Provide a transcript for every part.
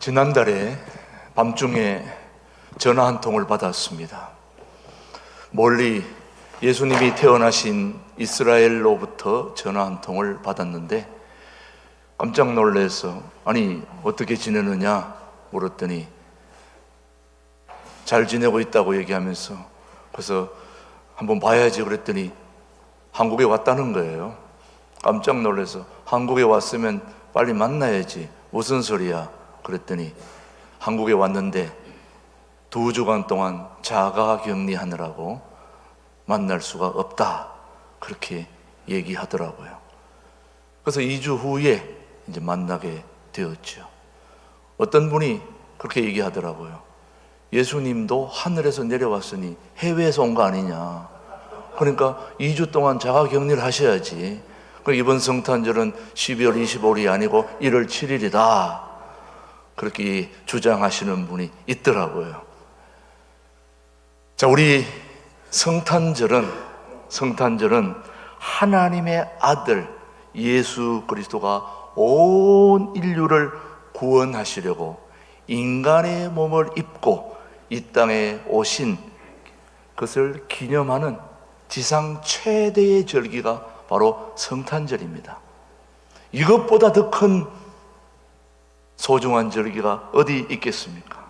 지난달에 밤중에 전화 한 통을 받았습니다. 멀리 예수님이 태어나신 이스라엘로부터 전화 한 통을 받았는데 깜짝 놀라서 아니 어떻게 지내느냐 물었더니 잘 지내고 있다고 얘기하면서 그래서 한번 봐야지 그랬더니 한국에 왔다는 거예요. 깜짝 놀라서 한국에 왔으면 빨리 만나야지 무슨 소리야 그랬더니 한국에 왔는데 2주간 동안 자가격리하느라고 만날 수가 없다 그렇게 얘기하더라고요. 그래서 2주 후에 이제 만나게 되었죠. 어떤 분이 그렇게 얘기하더라고요. 예수님도 하늘에서 내려왔으니 해외에서 온 거 아니냐. 그러니까 2주 동안 자가격리를 하셔야지. 이번 성탄절은 12월 25일이 아니고 1월 7일이다 그렇게 주장하시는 분이 있더라고요. 자, 우리 성탄절은 하나님의 아들 예수 그리스도가 온 인류를 구원하시려고 인간의 몸을 입고 이 땅에 오신 것을 기념하는 지상 최대의 절기가 바로 성탄절입니다. 이것보다 더 큰 소중한 절기가 어디 있겠습니까?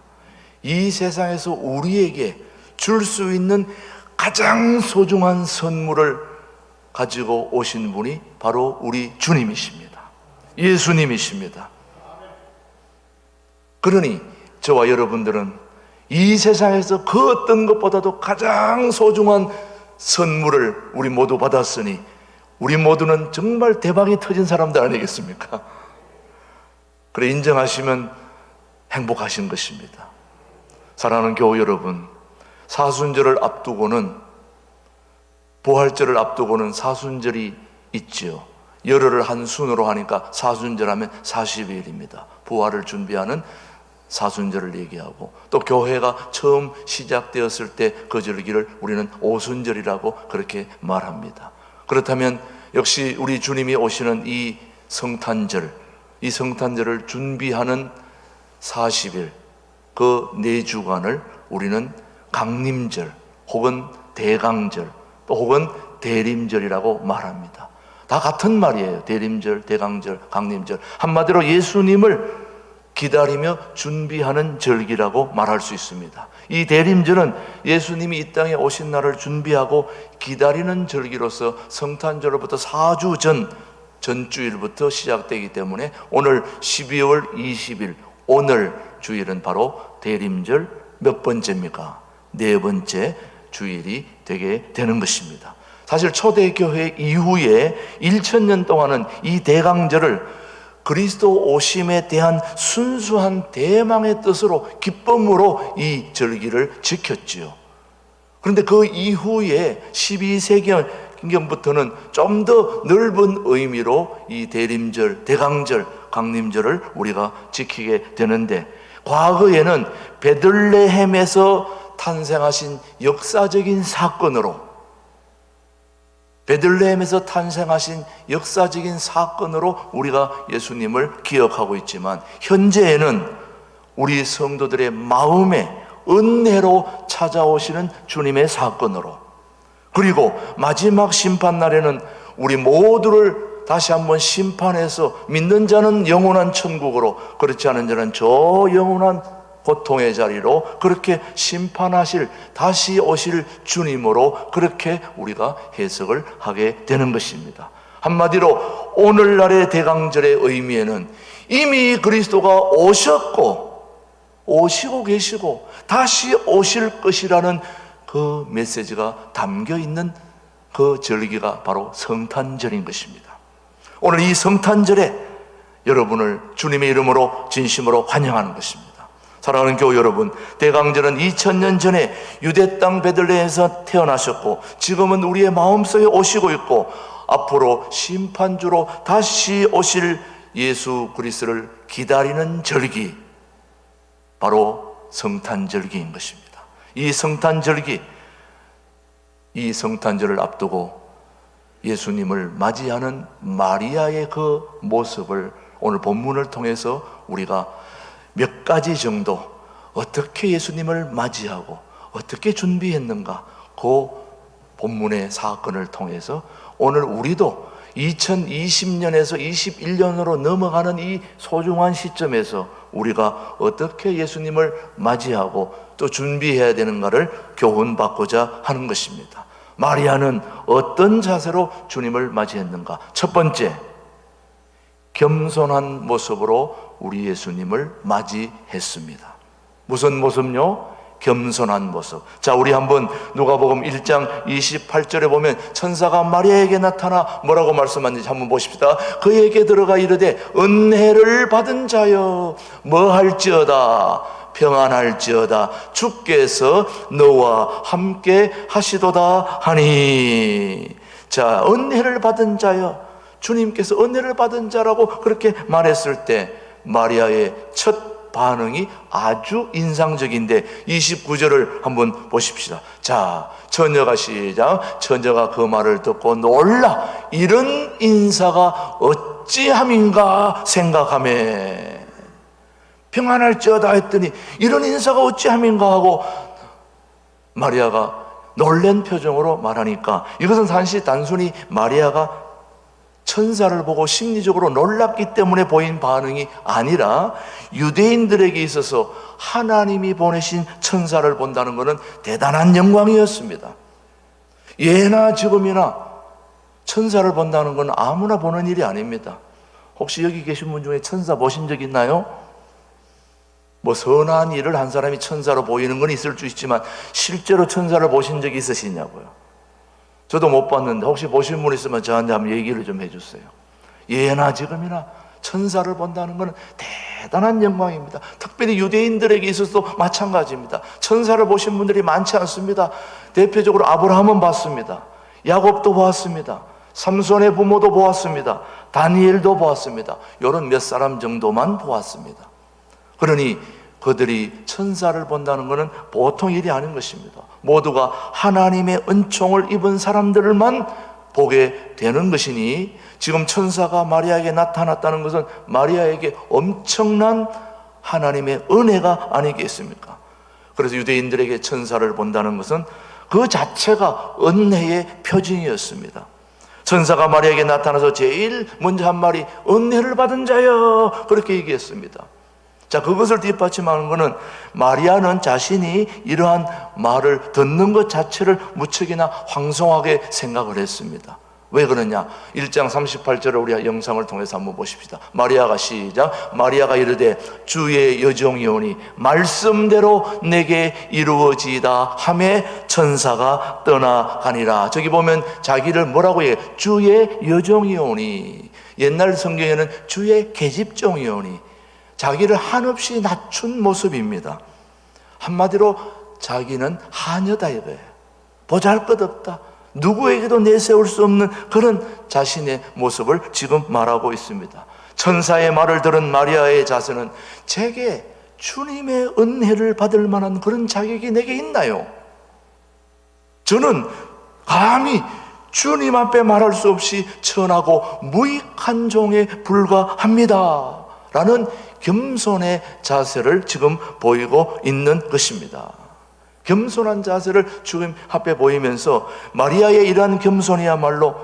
이 세상에서 우리에게 줄 수 있는 가장 소중한 선물을 가지고 오신 분이 바로 우리 주님이십니다. 예수님이십니다. 그러니 저와 여러분들은 이 세상에서 그 어떤 것보다도 가장 소중한 선물을 우리 모두 받았으니 우리 모두는 정말 대박이 터진 사람들 아니겠습니까? 그래 인정하시면 행복하신 것입니다. 사랑하는 교우 여러분, 사순절을 앞두고는 부활절을 앞두고는 사순절이 있죠. 열흘을 한 순으로 하니까 사순절 하면 40일입니다. 부활을 준비하는 사순절을 얘기하고 또 교회가 처음 시작되었을 때 그 절기를 우리는 오순절이라고 그렇게 말합니다. 그렇다면 역시 우리 주님이 오시는 이 성탄절을 준비하는 40일 그 4주간을 우리는 강림절 혹은 대강절 또 혹은 대림절이라고 말합니다. 다 같은 말이에요. 대림절, 대강절, 강림절. 한마디로 예수님을 기다리며 준비하는 절기라고 말할 수 있습니다. 이 대림절은 예수님이 이 땅에 오신 날을 준비하고 기다리는 절기로서 성탄절로부터 4주 전주일부터 시작되기 때문에 오늘 12월 20일 오늘 주일은 바로 대림절 몇 번째입니까? 4번째 주일이 되게 되는 것입니다. 사실 초대교회 이후에 1000년 동안은 이 대강절을 그리스도 오심에 대한 순수한 대망의 뜻으로 기쁨으로 이 절기를 지켰지요. 그런데 그 이후에 12세기경부터는 좀 더 넓은 의미로 이 대림절, 대강절, 강림절을 우리가 지키게 되는데 과거에는 베들레헴에서 탄생하신 역사적인 사건으로 우리가 예수님을 기억하고 있지만 현재에는 우리 성도들의 마음에 은혜로 찾아오시는 주님의 사건으로 그리고 마지막 심판날에는 우리 모두를 다시 한번 심판해서 믿는 자는 영원한 천국으로 그렇지 않은 자는 저 영원한 고통의 자리로 그렇게 심판하실 다시 오실 주님으로 그렇게 우리가 해석을 하게 되는 것입니다. 한마디로 오늘날의 대강절의 의미에는 이미 그리스도가 오시고 계시고 다시 오실 것이라는 그 메시지가 담겨 있는 그 절기가 바로 성탄절인 것입니다. 오늘 이 성탄절에 여러분을 주님의 이름으로 진심으로 환영하는 것입니다. 사랑하는 교우 여러분, 대강절은 2000년 전에 유대 땅 베들레헴에서 태어나셨고 지금은 우리의 마음속에 오시고 있고 앞으로 심판주로 다시 오실 예수 그리스도를 기다리는 절기 바로 성탄절기인 것입니다. 이 성탄절을 앞두고 예수님을 맞이하는 마리아의 그 모습을 오늘 본문을 통해서 우리가 몇 가지 정도 어떻게 예수님을 맞이하고 어떻게 준비했는가, 그 본문의 사건을 통해서 오늘 우리도 2020년에서 21년으로 넘어가는 이 소중한 시점에서 우리가 어떻게 예수님을 맞이하고 또 준비해야 되는가를 교훈받고자 하는 것입니다. 마리아는 어떤 자세로 주님을 맞이했는가? 첫 번째, 겸손한 모습으로 우리 예수님을 맞이했습니다. 무슨 모습요? 겸손한 모습. 자, 우리 한번 누가복음 1장 28절에 보면 천사가 마리아에게 나타나 뭐라고 말씀하는지 한번 보십시다. 그에게 들어가 이르되 은혜를 받은 자여 뭐할지어다 평안할지어다 주께서 너와 함께 하시도다 하니. 자, 은혜를 받은 자여, 주님께서 은혜를 받은 자라고 그렇게 말했을 때 마리아의 첫 반응이 아주 인상적인데 29절을 한번 보십시다. 자, 처녀가 시작. 처녀가 그 말을 듣고 놀라 이런 인사가 어찌함인가 생각하매. 평안할지어다 했더니 이런 인사가 어찌함인가 하고 마리아가 놀란 표정으로 말하니까, 이것은 사실 단순히 마리아가 천사를 보고 심리적으로 놀랐기 때문에 보인 반응이 아니라 유대인들에게 있어서 하나님이 보내신 천사를 본다는 것은 대단한 영광이었습니다. 예나 지금이나 천사를 본다는 건 아무나 보는 일이 아닙니다. 혹시 여기 계신 분 중에 천사 보신 적 있나요? 뭐 선한 일을 한 사람이 천사로 보이는 건 있을 수 있지만 실제로 천사를 보신 적이 있으시냐고요? 저도 못 봤는데 혹시 보신 분 있으면 저한테 한번 얘기를 좀 해주세요. 예나 지금이나 천사를 본다는 것은 대단한 영광입니다. 특별히 유대인들에게 있어서도 마찬가지입니다. 천사를 보신 분들이 많지 않습니다. 대표적으로 아브라함은 봤습니다. 야곱도 보았습니다. 삼손의 부모도 보았습니다. 다니엘도 보았습니다. 이런 몇 사람 정도만 보았습니다. 그러니 그들이 천사를 본다는 것은 보통 일이 아닌 것입니다. 모두가 하나님의 은총을 입은 사람들만 보게 되는 것이니, 지금 천사가 마리아에게 나타났다는 것은 마리아에게 엄청난 하나님의 은혜가 아니겠습니까? 그래서 유대인들에게 천사를 본다는 것은 그 자체가 은혜의 표징이었습니다. 천사가 마리아에게 나타나서 제일 먼저 한 말이 은혜를 받은 자여, 그렇게 얘기했습니다. 자, 그것을 뒷받침하는 것은 마리아는 자신이 이러한 말을 듣는 것 자체를 무척이나 황송하게 생각을 했습니다. 왜 그러냐? 1장 38절을 우리 영상을 통해서 한번 보십시다. 마리아가 시작. 마리아가 이르되 주의 여종이오니 말씀대로 내게 이루어지이다 하매 천사가 떠나가니라. 저기 보면 자기를 뭐라고 해? 주의 여종이오니. 옛날 성경에는 주의 계집종이오니. 자기를 한없이 낮춘 모습입니다. 한마디로 자기는 하녀다 이거예요. 보잘것없다. 누구에게도 내세울 수 없는 그런 자신의 모습을 지금 말하고 있습니다. 천사의 말을 들은 마리아의 자세는 제게 주님의 은혜를 받을 만한 그런 자격이 내게 있나요? 저는 감히 주님 앞에 말할 수 없이 천하고 무익한 종에 불과합니다 라는 겸손의 자세를 지금 보이고 있는 것입니다. 겸손한 자세를 주님 앞에 보이면서 마리아의 이러한 겸손이야말로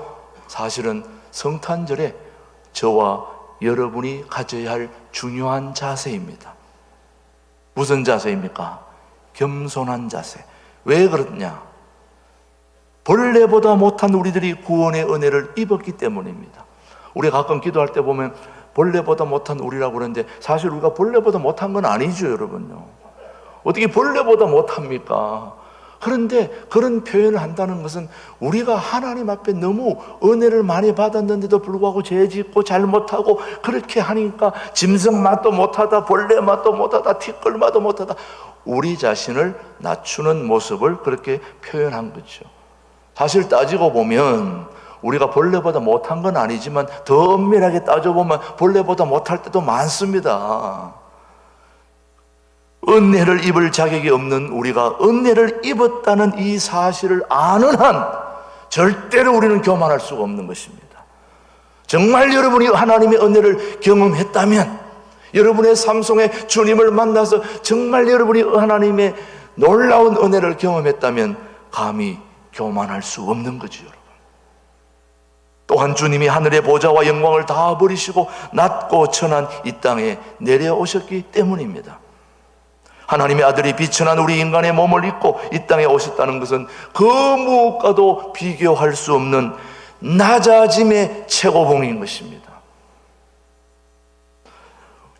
사실은 성탄절에 저와 여러분이 가져야 할 중요한 자세입니다. 무슨 자세입니까? 겸손한 자세. 왜 그러냐? 벌레보다 못한 우리들이 구원의 은혜를 입었기 때문입니다. 우리가 가끔 기도할 때 보면 벌레보다 못한 우리라고 그러는데 사실 우리가 벌레보다 못한 건 아니죠, 여러분요. 어떻게 벌레보다 못합니까? 그런데 그런 표현을 한다는 것은 우리가 하나님 앞에 너무 은혜를 많이 받았는데도 불구하고 죄 짓고 잘못하고 그렇게 하니까 짐승 맛도 못하다, 벌레 맛도 못하다, 티끌 맛도 못하다, 우리 자신을 낮추는 모습을 그렇게 표현한 거죠. 사실 따지고 보면 우리가 벌레보다 못한 건 아니지만 더 엄밀하게 따져보면 벌레보다 못할 때도 많습니다. 은혜를 입을 자격이 없는 우리가 은혜를 입었다는 이 사실을 아는 한 절대로 우리는 교만할 수가 없는 것입니다. 정말 여러분이 하나님의 은혜를 경험했다면 여러분의 삶 속에 주님을 만나서 정말 여러분이 하나님의 놀라운 은혜를 경험했다면 감히 교만할 수 없는 거죠, 여러분. 또한 주님이 하늘의 보좌와 영광을 다 버리시고 낮고 천한 이 땅에 내려오셨기 때문입니다. 하나님의 아들이 비천한 우리 인간의 몸을 입고 이 땅에 오셨다는 것은 그 무엇과도 비교할 수 없는 낮아짐의 최고봉인 것입니다.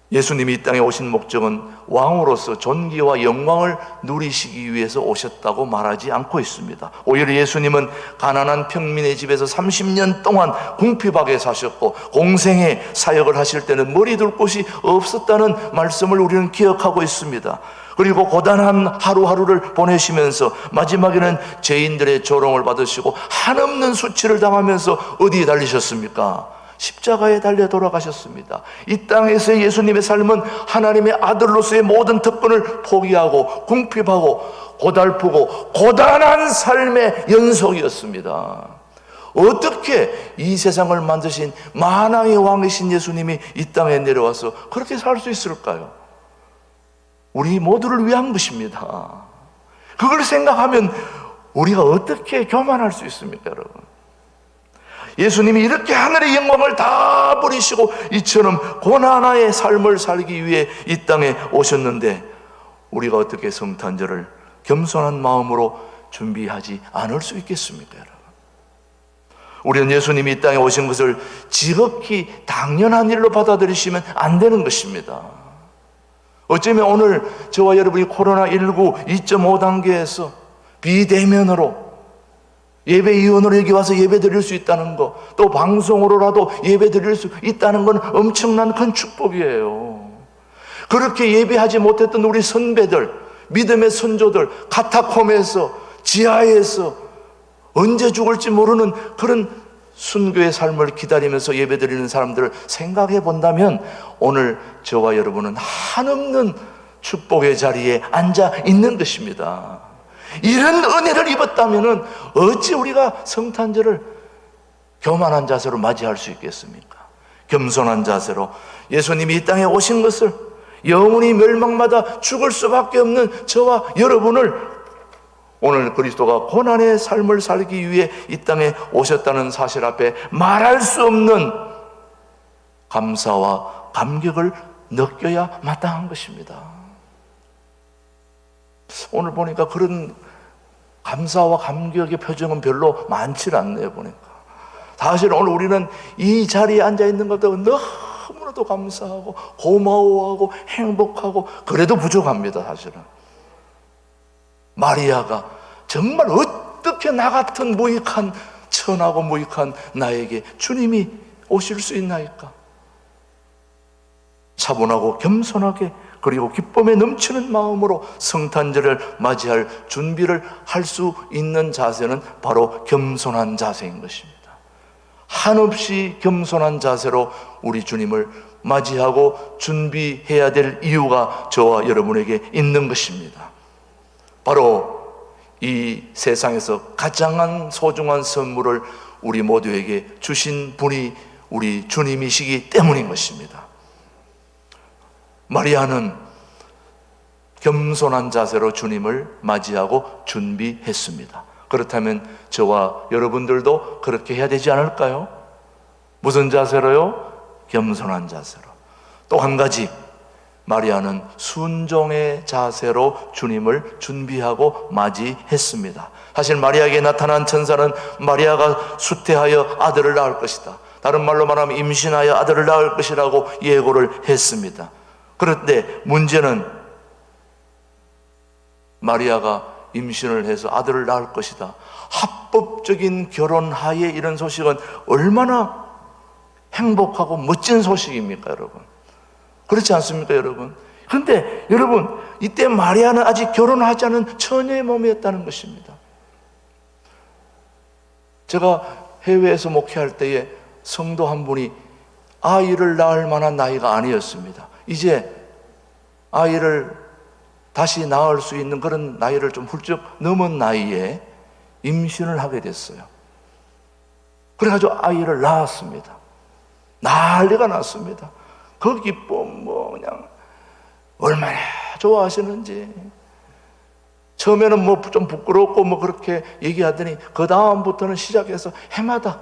예수님이 이 땅에 오신 목적은 왕으로서 존귀와 영광을 누리시기 위해서 오셨다고 말하지 않고 있습니다. 오히려 예수님은 가난한 평민의 집에서 30년 동안 궁핍하게 사셨고 공생의 사역을 하실 때는 머리 둘 곳이 없었다는 말씀을 우리는 기억하고 있습니다. 그리고 고단한 하루하루를 보내시면서 마지막에는 죄인들의 조롱을 받으시고 한없는 수치를 당하면서 어디에 달리셨습니까? 십자가에 달려 돌아가셨습니다. 이 땅에서의 예수님의 삶은 하나님의 아들로서의 모든 특권을 포기하고 궁핍하고 고달프고 고단한 삶의 연속이었습니다. 어떻게 이 세상을 만드신 만왕의 왕이신 예수님이 이 땅에 내려와서 그렇게 살 수 있을까요? 우리 모두를 위한 것입니다. 그걸 생각하면 우리가 어떻게 교만할 수 있습니까, 여러분? 예수님이 이렇게 하늘의 영광을 다 버리시고 이처럼 고난의 삶을 살기 위해 이 땅에 오셨는데 우리가 어떻게 성탄절을 겸손한 마음으로 준비하지 않을 수 있겠습니까, 여러분? 우리는 예수님이 이 땅에 오신 것을 지극히 당연한 일로 받아들이시면 안 되는 것입니다. 어쩌면 오늘 저와 여러분이 코로나19 2.5 단계에서 비대면으로 예배위원으로 여기 와서 예배 드릴 수 있다는 거, 또 방송으로라도 예배 드릴 수 있다는 건 엄청난 큰 축복이에요. 그렇게 예배하지 못했던 우리 선배들, 믿음의 선조들, 카타콤에서, 지하에서 언제 죽을지 모르는 그런 순교의 삶을 기다리면서 예배 드리는 사람들을 생각해 본다면 오늘 저와 여러분은 한없는 축복의 자리에 앉아 있는 것입니다. 이런 은혜를 입었다면 어찌 우리가 성탄절을 교만한 자세로 맞이할 수 있겠습니까? 겸손한 자세로 예수님이 이 땅에 오신 것을 영원히 멸망마다 죽을 수밖에 없는 저와 여러분을 오늘 그리스도가 고난의 삶을 살기 위해 이 땅에 오셨다는 사실 앞에 말할 수 없는 감사와 감격을 느껴야 마땅한 것입니다. 오늘 보니까 그런 감사와 감격의 표정은 별로 많지 않네요, 보니까. 사실 오늘 우리는 이 자리에 앉아있는 것도 너무나도 감사하고 고마워하고 행복하고 그래도 부족합니다, 사실은. 마리아가 정말 어떻게 나 같은 무익한 천하고 무익한 나에게 주님이 오실 수 있나이까? 차분하고 겸손하게 그리고 기쁨에 넘치는 마음으로 성탄절을 맞이할 준비를 할 수 있는 자세는 바로 겸손한 자세인 것입니다. 한없이 겸손한 자세로 우리 주님을 맞이하고 준비해야 될 이유가 저와 여러분에게 있는 것입니다. 바로 이 세상에서 가장 소중한 선물을 우리 모두에게 주신 분이 우리 주님이시기 때문인 것입니다. 마리아는 겸손한 자세로 주님을 맞이하고 준비했습니다. 그렇다면 저와 여러분들도 그렇게 해야 되지 않을까요? 무슨 자세로요? 겸손한 자세로. 또 한 가지, 마리아는 순종의 자세로 주님을 준비하고 맞이했습니다. 사실 마리아에게 나타난 천사는 마리아가 수태하여 아들을 낳을 것이다, 다른 말로 말하면 임신하여 아들을 낳을 것이라고 예고를 했습니다. 그런데 문제는 마리아가 임신을 해서 아들을 낳을 것이다, 합법적인 결혼하에 이런 소식은 얼마나 행복하고 멋진 소식입니까, 여러분? 그렇지 않습니까, 여러분? 그런데 여러분, 이때 마리아는 아직 결혼하지 않은 처녀의 몸이었다는 것입니다. 제가 해외에서 목회할 때에 성도 한 분이 아이를 낳을 만한 나이가 아니었습니다. 이제 아이를 다시 낳을 수 있는 그런 나이를 좀 훌쩍 넘은 나이에 임신을 하게 됐어요. 그래가지고 아이를 낳았습니다. 난리가 났습니다. 그 기쁨 뭐 그냥 얼마나 좋아하시는지. 처음에는 뭐 좀 부끄럽고 뭐 그렇게 얘기하더니 그 다음부터는 시작해서 해마다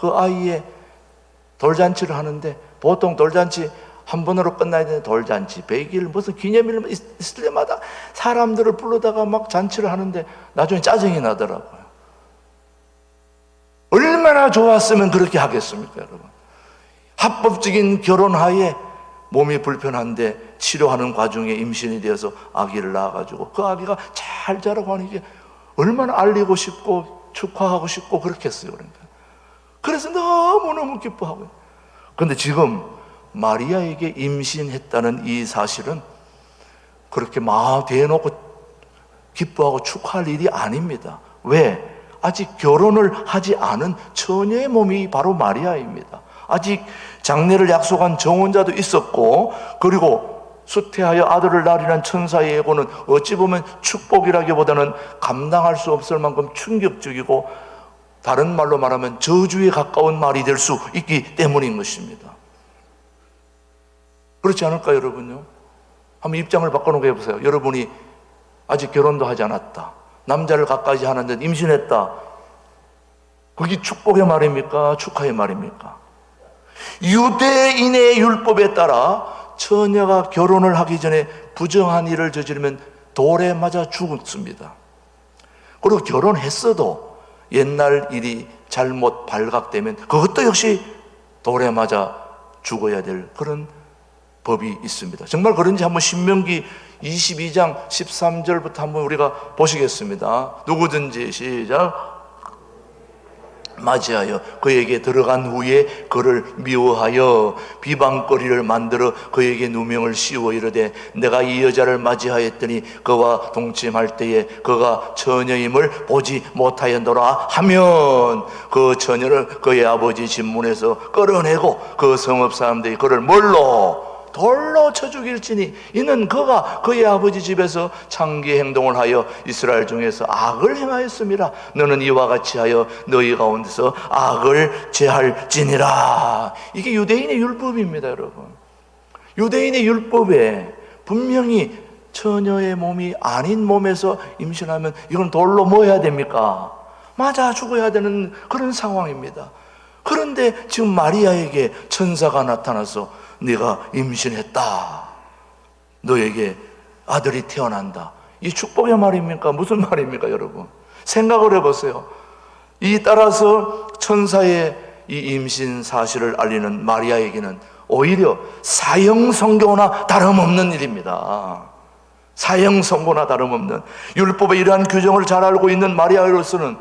그 아이의 돌잔치를 하는데, 보통 돌잔치 한 번으로 끝나야 되는 돌잔치, 100일 무슨 기념일 있을 때마다 사람들을 불러다가 막 잔치를 하는데 나중에 짜증이 나더라고요. 얼마나 좋았으면 그렇게 하겠습니까, 여러분? 합법적인 결혼하에 몸이 불편한데 치료하는 과정에 임신이 되어서 아기를 낳아가지고 그 아기가 잘 자라고 하는 게 얼마나 알리고 싶고 축하하고 싶고 그렇겠어요. 그러니까. 그래서 너무너무 기뻐하고요. 그런데 지금 마리아에게 임신했다는 이 사실은 그렇게 막 대놓고 기뻐하고 축하할 일이 아닙니다. 왜? 아직 결혼을 하지 않은 처녀의 몸이 바로 마리아입니다. 아직 장례를 약속한 정혼자도 있었고, 그리고 수태하여 아들을 낳으리란 천사의 예고는 어찌 보면 축복이라기보다는 감당할 수 없을 만큼 충격적이고, 다른 말로 말하면 저주에 가까운 말이 될 수 있기 때문인 것입니다. 그렇지 않을까요, 여러분요? 한번 입장을 바꿔놓고 해보세요. 여러분이 아직 결혼도 하지 않았다, 남자를 가까이 하는데 임신했다. 그게 축복의 말입니까? 축하의 말입니까? 유대인의 율법에 따라 처녀가 결혼을 하기 전에 부정한 일을 저지르면 돌에 맞아 죽었습니다. 그리고 결혼했어도 옛날 일이 잘못 발각되면 그것도 역시 돌에 맞아 죽어야 될 그런 법이 있습니다. 정말 그런지 한번 신명기 22장 13절부터 한번 우리가 보시겠습니다. 누구든지 시작. 맞이하여 그에게 들어간 후에 그를 미워하여 비방거리를 만들어 그에게 누명을 씌워 이르되 내가 이 여자를 맞이하였더니 그와 동침할 때에 그가 처녀임을 보지 못하였노라 하면 그 처녀를 그의 아버지 집문에서 끌어내고 그 성읍 사람들이 그를 뭘로? 돌로 쳐 죽일지니 이는 그가 그의 아버지 집에서 창기 행동을 하여 이스라엘 중에서 악을 행하였음이라. 너는 이와 같이 하여 너희 가운데서 악을 제할지니라. 이게 유대인의 율법입니다, 여러분. 유대인의 율법에 분명히 처녀의 몸이 아닌 몸에서 임신하면 이건 돌로 뭐 해야 됩니까? 맞아 죽어야 되는 그런 상황입니다. 그런데 지금 마리아에게 천사가 나타나서 네가 임신했다, 너에게 아들이 태어난다. 이 축복의 말입니까? 무슨 말입니까, 여러분? 생각을 해보세요. 이 따라서 천사의 이 임신 사실을 알리는 마리아에게는 오히려 사형 선고나 다름없는 일입니다. 사형 선고나 다름없는, 율법의 이러한 규정을 잘 알고 있는 마리아로서는,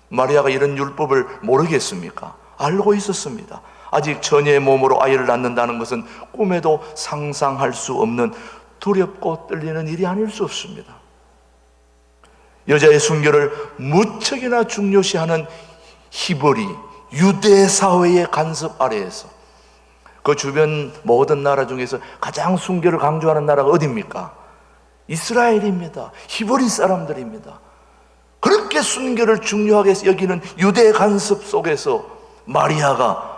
마리아가 이런 율법을 모르겠습니까? 알고 있었습니다. 아직 처녀의 몸으로 아이를 낳는다는 것은 꿈에도 상상할 수 없는 두렵고 떨리는 일이 아닐 수 없습니다. 여자의 순결을 무척이나 중요시하는 히브리 유대 사회의 간섭 아래에서 그 주변 모든 나라 중에서 가장 순결을 강조하는 나라가 어디입니까? 이스라엘입니다. 히브리 사람들입니다. 그렇게 순결을 중요하게 여기는 유대 간섭 속에서 마리아가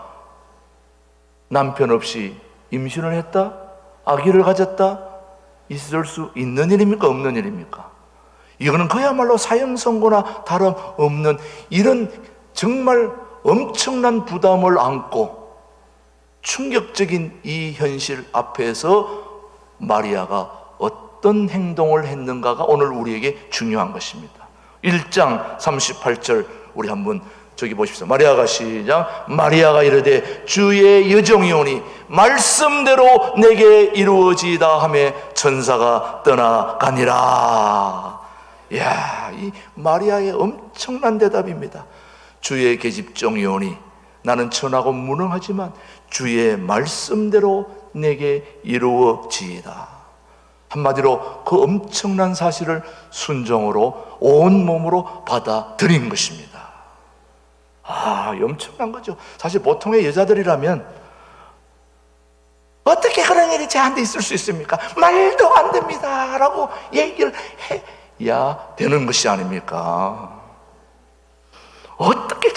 남편 없이 임신을 했다? 아기를 가졌다? 있을 수 있는 일입니까? 없는 일입니까? 이거는 그야말로 사형 선고나 다름없는 이런 정말 엄청난 부담을 안고 충격적인 이 현실 앞에서 마리아가 어떤 행동을 했는가가 오늘 우리에게 중요한 것입니다. 1장 38절 우리 한번 저기 보십시오. 마리아가 시작. 마리아가 이르되 주의 여종이오니 말씀대로 내게 이루어지이다 하며 천사가 떠나가니라. 이야, 이 마리아의 엄청난 대답입니다. 주의 계집종이오니 나는 천하고 무능하지만 주의 말씀대로 내게 이루어지이다. 한마디로 그 엄청난 사실을 순종으로 온 몸으로 받아들인 것입니다. 엄청난 거죠. 사실 보통의 여자들이라면 어떻게 그런 일이 제한테 있을 수 있습니까? 말도 안 됩니다 라고 얘기를 해야 되는 것이 아닙니까? 어떻게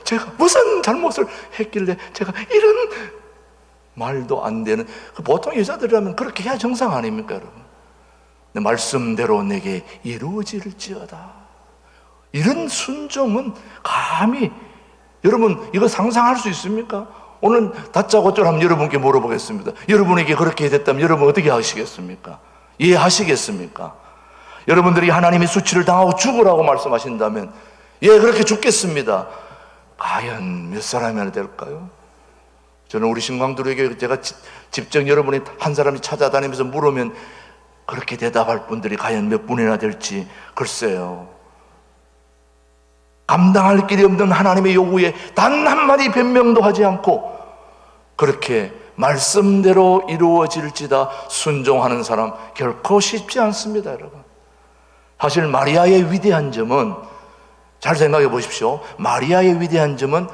제가 무슨 잘못을 했길래 제가 이런 말도 안 되는, 보통 여자들이라면 그렇게 해야 정상 아닙니까, 여러분? 내 말씀대로 내게 이루어질지어다. 이런 순종은 감히, 여러분 이거 상상할 수 있습니까? 오늘 다짜고짜 한번 여러분께 물어보겠습니다. 여러분에게 그렇게 됐다면 여러분 어떻게 하시겠습니까? 이해하시겠습니까? 여러분들이 하나님이 수치를 당하고 죽으라고 말씀하신다면 예, 그렇게 죽겠습니다. 과연 몇 사람이나 될까요? 저는 우리 신광들에게 제가 직접 여러분이 한 사람이 찾아다니면서 물으면 그렇게 대답할 분들이 과연 몇 분이나 될지 글쎄요. 감당할 길이 없는 하나님의 요구에 단 한마디 변명도 하지 않고 그렇게 말씀대로 이루어질지다 순종하는 사람 결코 쉽지 않습니다, 여러분. 사실 마리아의 위대한 점은, 잘 생각해 보십시오. 마리아의 위대한 점은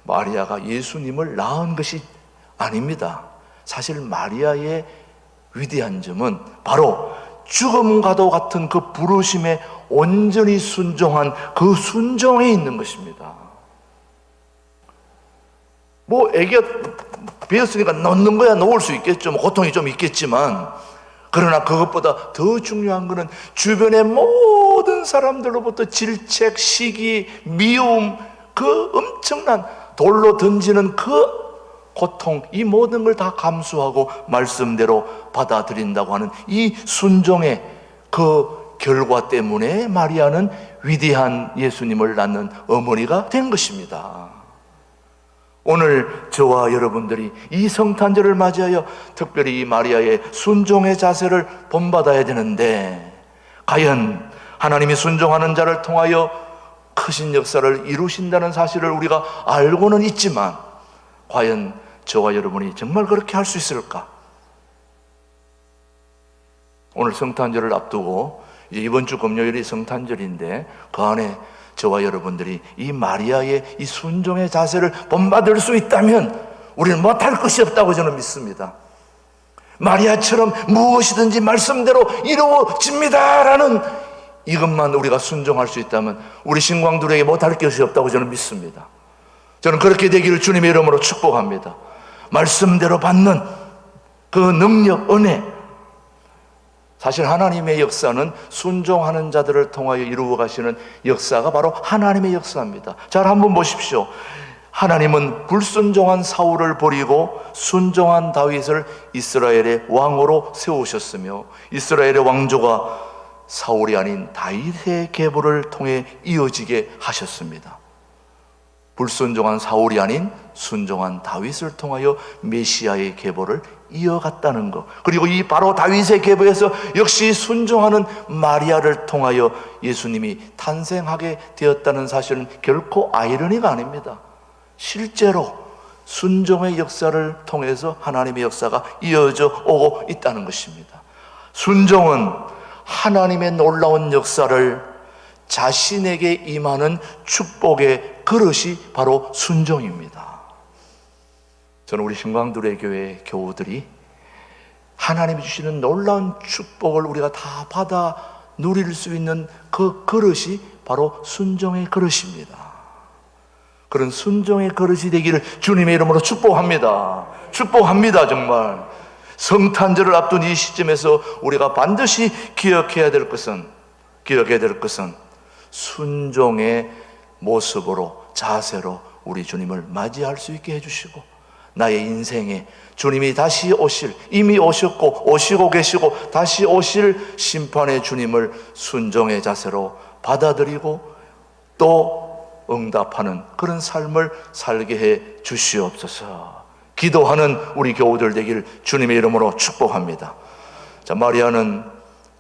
마리아가 예수님을 낳은 것이 아닙니다. 사실 마리아의 위대한 점은 바로 죽음과도 같은 그 부르심에 온전히 순종한 그 순종에 있는 것입니다. 뭐 애기가 배었으니까 넣는 거야 놓을 수 있겠죠. 뭐 고통이 좀 있겠지만, 그러나 그것보다 더 중요한 것은 주변의 모든 사람들로부터 질책, 시기, 미움, 그 엄청난 돌로 던지는 그 고통, 이 모든 걸 다 감수하고 말씀대로 받아들인다고 하는 이 순종의 그 결과 때문에 마리아는 위대한 예수님을 낳는 어머니가 된 것입니다. 오늘 저와 여러분들이 이 성탄절을 맞이하여 특별히 이 마리아의 순종의 자세를 본받아야 되는데, 과연 하나님이 순종하는 자를 통하여 크신 역사를 이루신다는 사실을 우리가 알고는 있지만 과연 저와 여러분이 정말 그렇게 할 수 있을까? 오늘 성탄절을 앞두고 이번 주 금요일이 성탄절인데 그 안에 저와 여러분들이 이 마리아의 이 순종의 자세를 본받을 수 있다면 우리는 못할 것이 없다고 저는 믿습니다. 마리아처럼 무엇이든지 말씀대로 이루어집니다라는 이것만 우리가 순종할 수 있다면 우리 신광들에게 못할 것이 없다고 저는 믿습니다. 저는 그렇게 되기를 주님의 이름으로 축복합니다. 말씀대로 받는 그 능력, 은혜. 사실 하나님의 역사는 순종하는 자들을 통하여 이루어 가시는 역사가 바로 하나님의 역사입니다. 잘 한번 보십시오. 하나님은 불순종한 사울을 버리고 순종한 다윗을 이스라엘의 왕으로 세우셨으며 이스라엘의 왕조가 사울이 아닌 다윗의 계보를 통해 이어지게 하셨습니다. 불순종한 사울이 아닌 순종한 다윗을 통하여 메시아의 계보를 이어갔다는 것, 그리고 이 바로 다윗의 계보에서 역시 순종하는 마리아를 통하여 예수님이 탄생하게 되었다는 사실은 결코 아이러니가 아닙니다. 실제로 순종의 역사를 통해서 하나님의 역사가 이어져 오고 있다는 것입니다. 순종은 하나님의 놀라운 역사를 자신에게 임하는 축복의 그릇이 바로 순종입니다. 저는 우리 신광두레 교회 교우들이 하나님이 주시는 놀라운 축복을 우리가 다 받아 누릴 수 있는 그 그릇이 바로 순종의 그릇입니다. 그런 순종의 그릇이 되기를 주님의 이름으로 축복합니다. 축복합니다. 정말 성탄절을 앞둔 이 시점에서 우리가 반드시 기억해야 될 것은 순종의 모습으로, 자세로 우리 주님을 맞이할 수 있게 해주시고, 나의 인생에 주님이 다시 오실, 이미 오셨고 오시고 계시고 다시 오실 심판의 주님을 순종의 자세로 받아들이고 또 응답하는 그런 삶을 살게 해 주시옵소서. 기도하는 우리 교우들 되기를 주님의 이름으로 축복합니다. 자, 마리아는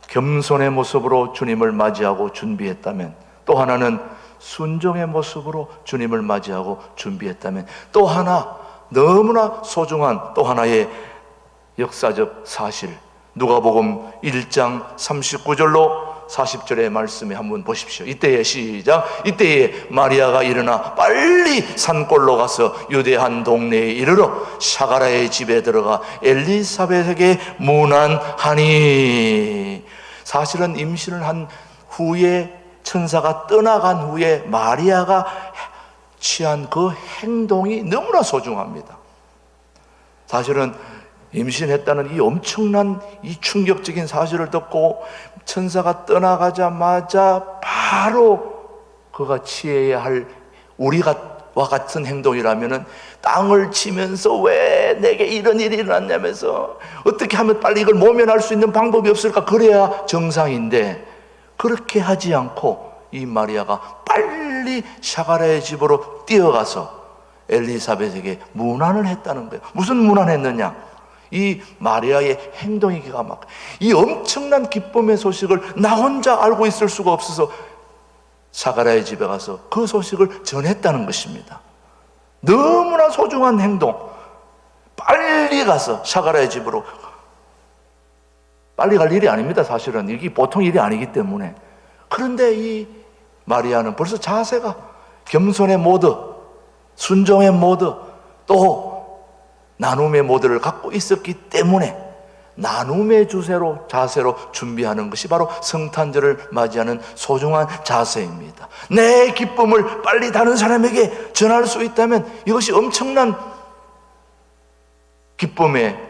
겸손의 모습으로 주님을 맞이하고 준비했다면, 또 하나는 순종의 모습으로 주님을 맞이하고 준비했다면, 또 하나 너무나 소중한 또 하나의 역사적 사실, 누가복음 1장 39절로 40절의 말씀에 한번 보십시오. 이때에 시작. 이때에 마리아가 일어나 빨리 산골로 가서 유대 한 동네에 이르러 샤가라의 집에 들어가 엘리사벳에게 문안하니. 사실은 임신을 한 후에, 천사가 떠나간 후에 마리아가 취한 그 행동이 너무나 소중합니다. 사실은 임신했다는 이 엄청난 이 충격적인 사실을 듣고 천사가 떠나가자마자 바로 그가 취해야 할 우리와 같은 행동이라면은 땅을 치면서 왜 내게 이런 일이 일어났냐면서 어떻게 하면 빨리 이걸 모면할 수 있는 방법이 없을까? 그래야 정상인데 그렇게 하지 않고 이 마리아가 빨리 샤가랴의 집으로 뛰어가서 엘리사벳에게 문안을 했다는 거예요. 무슨 문안했느냐? 이 마리아의 행동이 기가 막혀. 이 엄청난 기쁨의 소식을 나 혼자 알고 있을 수가 없어서 샤가랴의 집에 가서 그 소식을 전했다는 것입니다. 너무나 소중한 행동. 빨리 가서 샤가랴의 집으로. 빨리 갈 일이 아닙니다. 사실은 이게 보통 일이 아니기 때문에. 그런데 이 마리아는 벌써 자세가 겸손의 모드, 순종의 모드, 또 나눔의 모드를 갖고 있었기 때문에 나눔의 자세로 준비하는 것이 바로 성탄절을 맞이하는 소중한 자세입니다. 내 기쁨을 빨리 다른 사람에게 전할 수 있다면 이것이 엄청난 기쁨의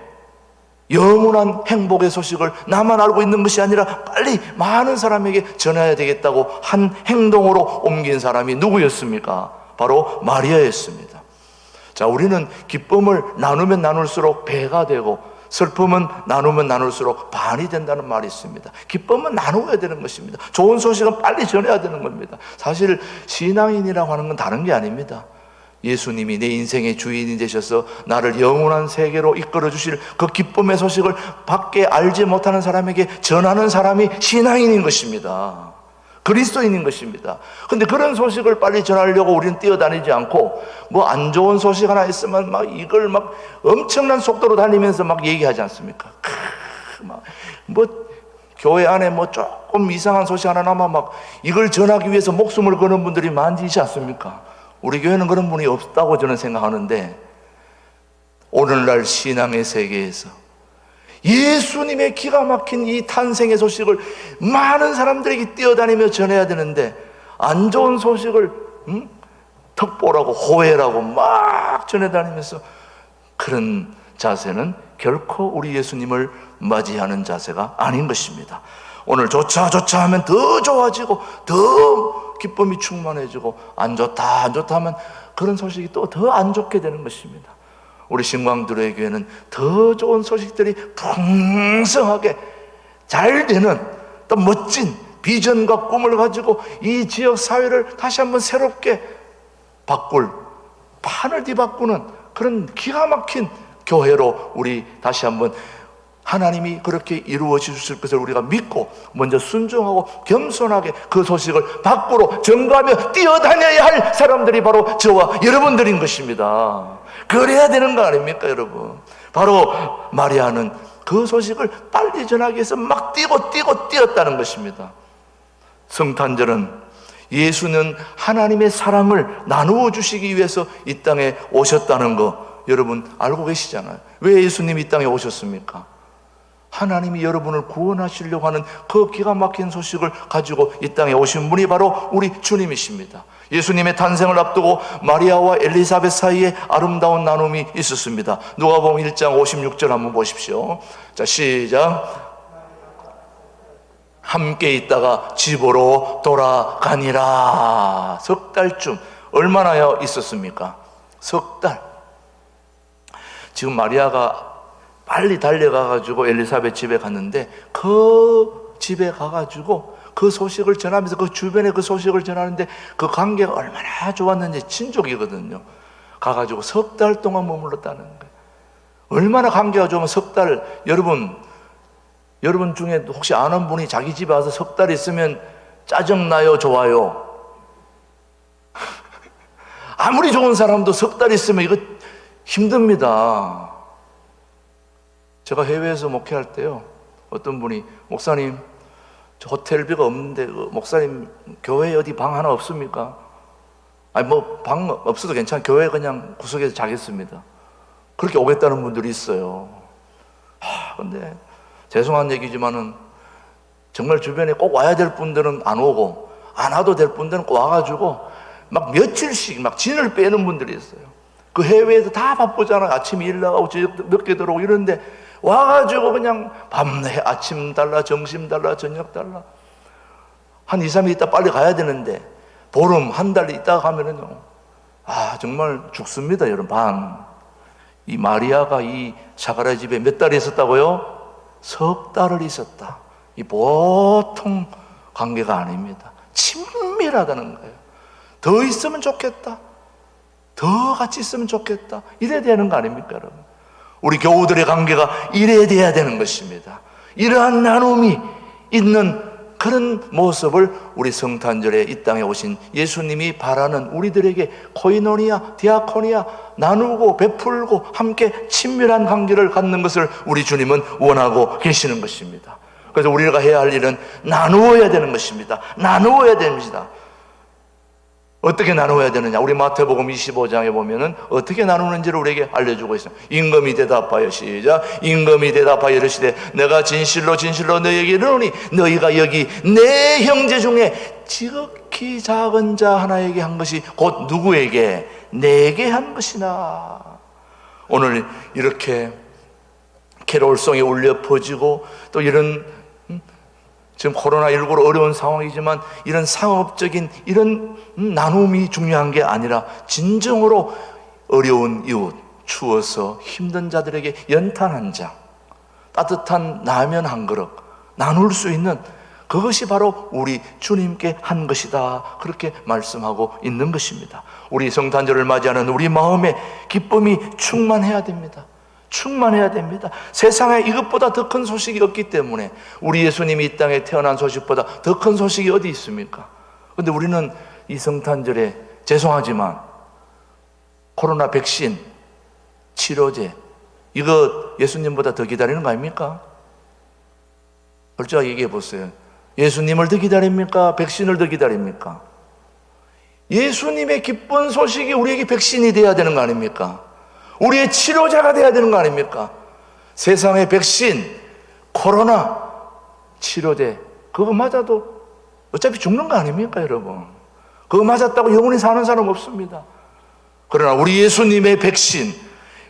영원한 행복의 소식을 나만 알고 있는 것이 아니라 빨리 많은 사람에게 전해야 되겠다고 한 행동으로 옮긴 사람이 누구였습니까? 바로 마리아였습니다. 자, 우리는 기쁨을 나누면 나눌수록 배가 되고 슬픔은 나누면 나눌수록 반이 된다는 말이 있습니다. 기쁨은 나누어야 되는 것입니다. 좋은 소식은 빨리 전해야 되는 겁니다. 사실 신앙인이라고 하는 건 다른 게 아닙니다. 예수님이 내 인생의 주인이 되셔서 나를 영원한 세계로 이끌어 주실 그 기쁨의 소식을 밖에 알지 못하는 사람에게 전하는 사람이 신앙인인 것입니다. 그리스도인인 것입니다. 그런데 그런 소식을 빨리 전하려고 우리는 뛰어다니지 않고 뭐 안 좋은 소식 하나 있으면 막 이걸 막 엄청난 속도로 달리면서 막 얘기하지 않습니까? 뭐 교회 안에 뭐 조금 이상한 소식 하나 나면 막 이걸 전하기 위해서 목숨을 거는 분들이 많지 않습니까? 우리 교회는 그런 분이 없다고 저는 생각하는데, 오늘날 신앙의 세계에서 예수님의 기가 막힌 이 탄생의 소식을 많은 사람들에게 뛰어다니며 전해야 되는데, 안 좋은 소식을 특보라고 호해라고 막 전해다니면서, 그런 자세는 결코 우리 예수님을 맞이하는 자세가 아닌 것입니다. 오늘 좋자 하면 더 좋아지고 더 기쁨이 충만해지고, 안 좋다 하면 그런 소식이 또 더 안 좋게 되는 것입니다. 우리 신광들의 교회는 더 좋은 소식들이 풍성하게 잘 되는 또 멋진 비전과 꿈을 가지고 이 지역 사회를 다시 한번 새롭게 판을 뒤바꾸는 그런 기가 막힌 교회로 우리 다시 한번 하나님이 그렇게 이루어 주실 것을 우리가 믿고 먼저 순종하고 겸손하게 그 소식을 밖으로 전가하며 뛰어다녀야 할 사람들이 바로 저와 여러분들인 것입니다. 그래야 되는 거 아닙니까, 여러분? 바로 마리아는 그 소식을 빨리 전하기 위해서 막 뛰었다는 것입니다. 성탄절은 예수는 하나님의 사랑을 나누어 주시기 위해서 이 땅에 오셨다는 거 여러분 알고 계시잖아요. 왜 예수님이 이 땅에 오셨습니까? 하나님이 여러분을 구원하시려고 하는 그 기가 막힌 소식을 가지고 이 땅에 오신 분이 바로 우리 주님이십니다. 예수님의 탄생을 앞두고 마리아와 엘리사벳 사이에 아름다운 나눔이 있었습니다. 누가복음 1장 56절 한번 보십시오. 자, 시작. 함께 있다가 집으로 돌아가니라. 석 달쯤. 얼마나 있었습니까? 석 달. 지금 마리아가 빨리 달려가가지고 엘리사벳 집에 갔는데, 그 집에 가가지고 그 소식을 전하면서 그 주변에 그 소식을 전하는데 그 관계가 얼마나 좋았는지, 친족이거든요. 가가지고 석 달 동안 머물렀다는 거예요. 얼마나 관계가 좋으면 석 달, 여러분 중에 혹시 아는 분이 자기 집에 와서 석 달 있으면 짜증나요, 좋아요? 아무리 좋은 사람도 석 달 있으면 이거 힘듭니다. 제가 해외에서 목회할 때요, 어떤 분이 목사님 저 호텔비가 없는데 목사님 교회에 어디 방 하나 없습니까? 아니 뭐 방 없어도 괜찮아, 교회 그냥 구석에서 자겠습니다. 그렇게 오겠다는 분들이 있어요. 근데 죄송한 얘기지만은 정말 주변에 꼭 와야 될 분들은 안 오고, 안 와도 될 분들은 꼭 와가지고 막 며칠씩 막 진을 빼는 분들이 있어요. 그 해외에서 다 바쁘잖아요. 아침에 일 나가고 저녁 늦게 들어오고 이런데 와가지고 그냥 밤새 아침 달라, 점심 달라, 저녁 달라. 한 2, 3일 있다 빨리 가야 되는데 보름, 한 달 있다가 가면은요, 정말 죽습니다, 여러분. 이 마리아가 이 사가랴 집에 몇 달 있었다고요? 석 달을 있었다. 이 보통 관계가 아닙니다. 친밀하다는 거예요. 더 있으면 좋겠다. 더 같이 있으면 좋겠다. 이래야 되는 거 아닙니까, 여러분? 우리 교우들의 관계가 이래야 돼야 되는 것입니다. 이러한 나눔이 있는 그런 모습을 우리 성탄절에 이 땅에 오신 예수님이 바라는 우리들에게 코이노니아, 디아코니아 나누고 베풀고 함께 친밀한 관계를 갖는 것을 우리 주님은 원하고 계시는 것입니다. 그래서 우리가 해야 할 일은 나누어야 되는 것입니다. 나누어야 됩니다. 어떻게 나누어야 되느냐? 우리 마태복음 25장에 보면은 어떻게 나누는지를 우리에게 알려주고 있어요. 임금이 대답하여 시작. 임금이 대답하여 이르시되 내가 진실로 진실로 너희에게 이르노니 너희가 여기 내 형제 중에 지극히 작은 자 하나에게 한 것이 곧 누구에게? 내게 한 것이나. 오늘 이렇게 캐롤송이 울려 퍼지고 또 이런 지금 코로나19로 어려운 상황이지만 이런 상업적인 이런 나눔이 중요한 게 아니라 진정으로 어려운 이웃, 추워서 힘든 자들에게 연탄 한 장, 따뜻한 라면 한 그릇 나눌 수 있는 그것이 바로 우리 주님께 한 것이다. 그렇게 말씀하고 있는 것입니다. 우리 성탄절을 맞이하는 우리 마음에 기쁨이 충만해야 됩니다. 충만해야 됩니다. 세상에 이것보다 더 큰 소식이 없기 때문에 우리 예수님이 이 땅에 태어난 소식보다 더 큰 소식이 어디 있습니까? 그런데 우리는 이 성탄절에 죄송하지만 코로나 백신, 치료제 이거 예수님보다 더 기다리는 거 아닙니까? 솔직하게 얘기해 보세요. 예수님을 더 기다립니까? 백신을 더 기다립니까? 예수님의 기쁜 소식이 우리에게 백신이 돼야 되는 거 아닙니까? 우리의 치료자가 돼야 되는 거 아닙니까? 세상의 백신, 코로나, 치료제 그거 맞아도 어차피 죽는 거 아닙니까, 여러분? 그거 맞았다고 영원히 사는 사람 없습니다. 그러나 우리 예수님의 백신,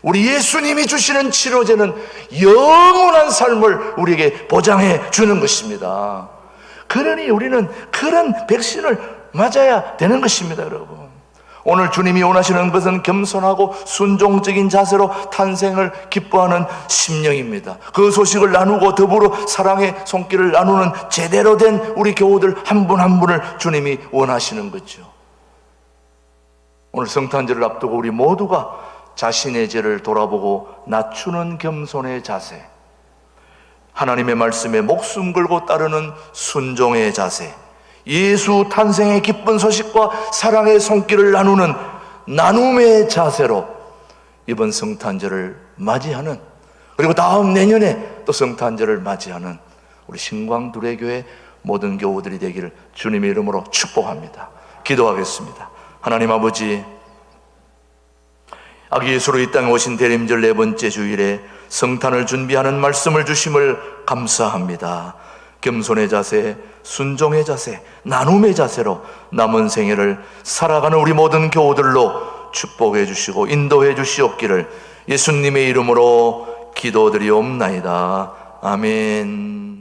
우리 예수님이 주시는 치료제는 영원한 삶을 우리에게 보장해 주는 것입니다. 그러니 우리는 그런 백신을 맞아야 되는 것입니다, 여러분. 오늘 주님이 원하시는 것은 겸손하고 순종적인 자세로 탄생을 기뻐하는 심령입니다. 그 소식을 나누고 더불어 사랑의 손길을 나누는 제대로 된 우리 교우들 한 분 한 분을 주님이 원하시는 거죠. 오늘 성탄절을 앞두고 우리 모두가 자신의 죄를 돌아보고 낮추는 겸손의 자세, 하나님의 말씀에 목숨 걸고 따르는 순종의 자세, 예수 탄생의 기쁜 소식과 사랑의 손길을 나누는 나눔의 자세로 이번 성탄절을 맞이하는, 그리고 다음 내년에 또 성탄절을 맞이하는 우리 신광두레교회 모든 교우들이 되기를 주님의 이름으로 축복합니다. 기도하겠습니다. 하나님 아버지, 아기 예수로 이 땅에 오신 대림절 네 번째 주일에 성탄을 준비하는 말씀을 주심을 감사합니다. 겸손의 자세, 순종의 자세, 나눔의 자세로 남은 생애를 살아가는 우리 모든 교우들로 축복해 주시고 인도해 주시옵기를 예수님의 이름으로 기도드리옵나이다. 아멘.